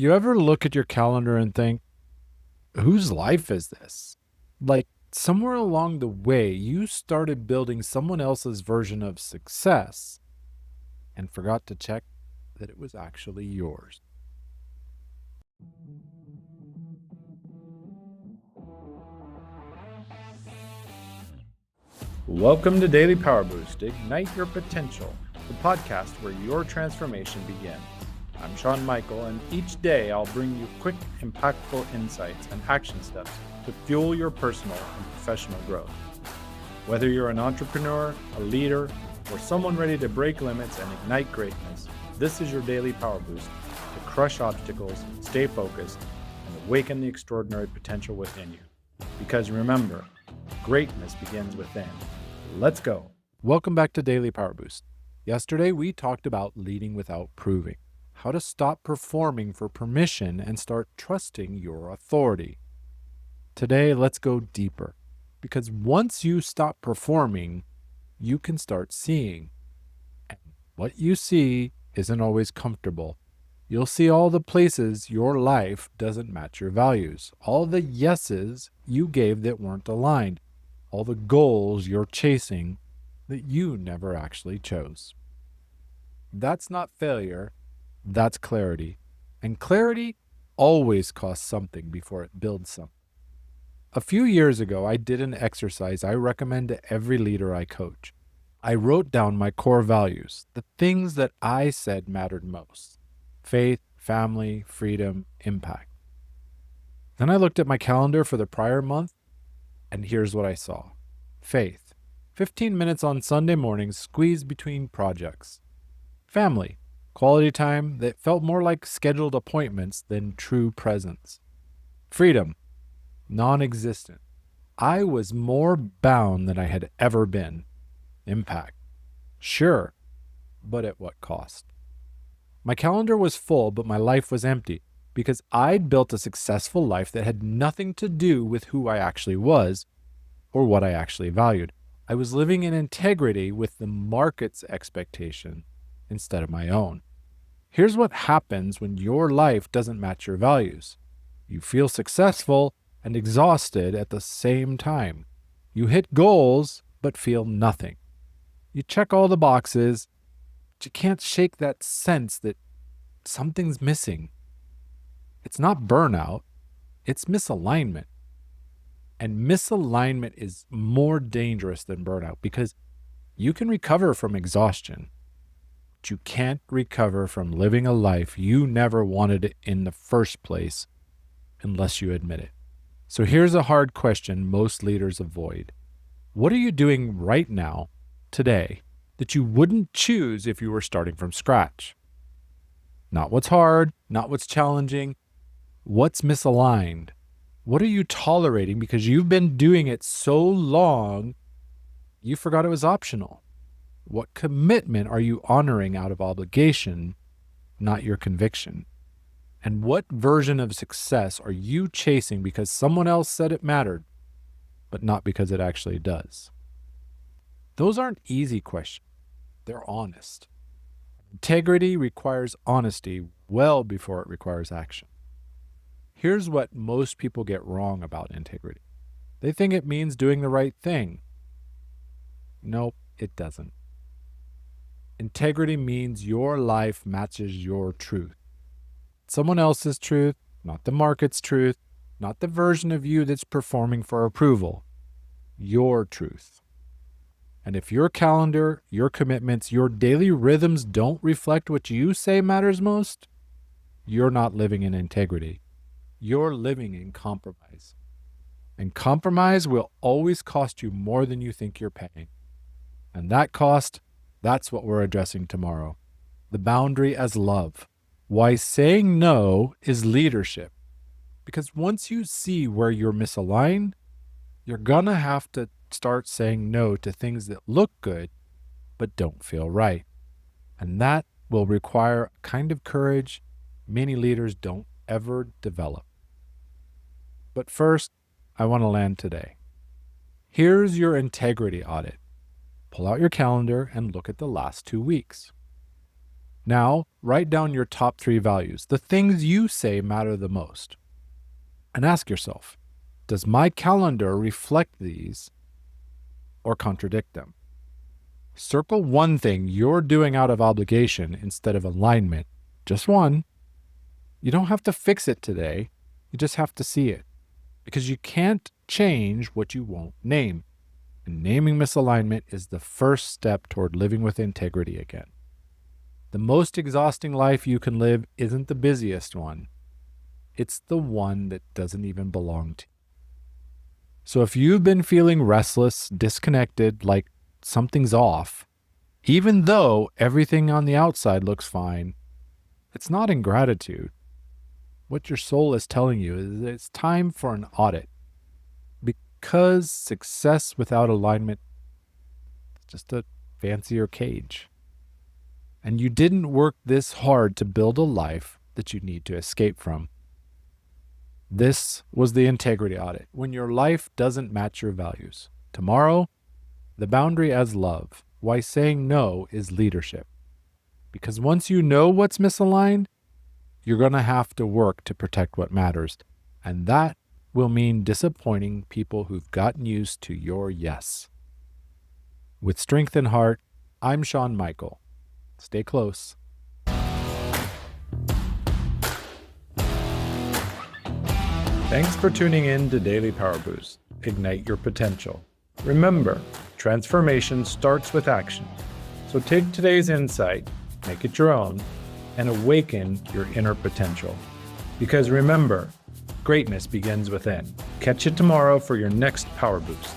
You ever look at your calendar and think, whose life is this? Like somewhere along the way, you started building someone else's version of success and forgot to check that it was actually yours. Welcome to Daily Power Boost, Ignite Your Potential, the podcast where your transformation begins. I'm Sean Michael, and each day I'll bring you quick, impactful insights and action steps to fuel your personal and professional growth. Whether you're an entrepreneur, a leader, or someone ready to break limits and ignite greatness, this is your daily power boost to crush obstacles, stay focused, and awaken the extraordinary potential within you. Because remember, greatness begins within. Let's go. Welcome back to Daily Power Boost. Yesterday, we talked about leading without proving, how to stop performing for permission and start trusting your authority. Today, let's go deeper, because once you stop performing, you can start seeing. And what you see isn't always comfortable. You'll see all the places your life doesn't match your values, all the yeses you gave that weren't aligned, all the goals you're chasing that you never actually chose. That's not failure. That's clarity. And clarity always costs something before it builds something. A few years ago, I did an exercise I recommend to every leader I coach. I wrote down my core values, the things that I said mattered most: faith, family, freedom, impact. Then I looked at my calendar for the prior month, and here's what I saw. Faith, 15 minutes on Sunday mornings squeezed between projects. Family, quality time that felt more like scheduled appointments than true presence. Freedom, non-existent. I was more bound than I had ever been. Impact, sure, but at what cost? My calendar was full, but my life was empty because I'd built a successful life that had nothing to do with who I actually was or what I actually valued. I was living in integrity with the market's expectation instead of my own. Here's what happens when your life doesn't match your values. You feel successful and exhausted at the same time. You hit goals, but feel nothing. You check all the boxes, but you can't shake that sense that something's missing. It's not burnout, it's misalignment. And misalignment is more dangerous than burnout because you can recover from exhaustion, but you can't recover from living a life you never wanted in the first place unless you admit it. So here's a hard question most leaders avoid. What are you doing right now, today, that you wouldn't choose if you were starting from scratch? Not what's hard, not what's challenging, what's misaligned. What are you tolerating because you've been doing it so long, you forgot it was optional? What commitment are you honoring out of obligation, not your conviction? And what version of success are you chasing because someone else said it mattered, but not because it actually does? Those aren't easy questions. They're honest. Integrity requires honesty well before it requires action. Here's what most people get wrong about integrity. They think it means doing the right thing. Nope, it doesn't. Integrity means your life matches your truth. Someone else's truth, not the market's truth, not the version of you that's performing for approval. Your truth. And if your calendar, your commitments, your daily rhythms don't reflect what you say matters most, you're not living in integrity. You're living in compromise. And compromise will always cost you more than you think you're paying. And that cost, that's what we're addressing tomorrow. The boundary as love. Why saying no is leadership. Because once you see where you're misaligned, you're gonna have to start saying no to things that look good, but don't feel right. And that will require a kind of courage many leaders don't ever develop. But first, I want to land today. Here's your integrity audit. Pull out your calendar and look at the last 2 weeks. Now, write down your top 3 values, the things you say matter the most. And ask yourself, does my calendar reflect these or contradict them? Circle one thing you're doing out of obligation instead of alignment. Just one. You don't have to fix it today. You just have to see it. Because you can't change what you won't name. And naming misalignment is the first step toward living with integrity again. The most exhausting life you can live isn't the busiest one. It's the one that doesn't even belong to you. So if you've been feeling restless, disconnected, like something's off, even though everything on the outside looks fine, it's not ingratitude. What your soul is telling you is it's time for an audit. Because success without alignment is just a fancier cage. And you didn't work this hard to build a life that you need to escape from. This was the Integrity Audit. When your life doesn't match your values. Tomorrow, the boundary as love. Why saying no is leadership. Because once you know what's misaligned, you're going to have to work to protect what matters. And that will mean disappointing people who've gotten used to your yes. With strength in heart, I'm Sean Michael. Stay close. Thanks for tuning in to Daily Power Boost. Ignite your potential. Remember, transformation starts with action. So take today's insight, make it your own, and awaken your inner potential. Because remember, greatness begins within. Catch you tomorrow for your next Power Boost.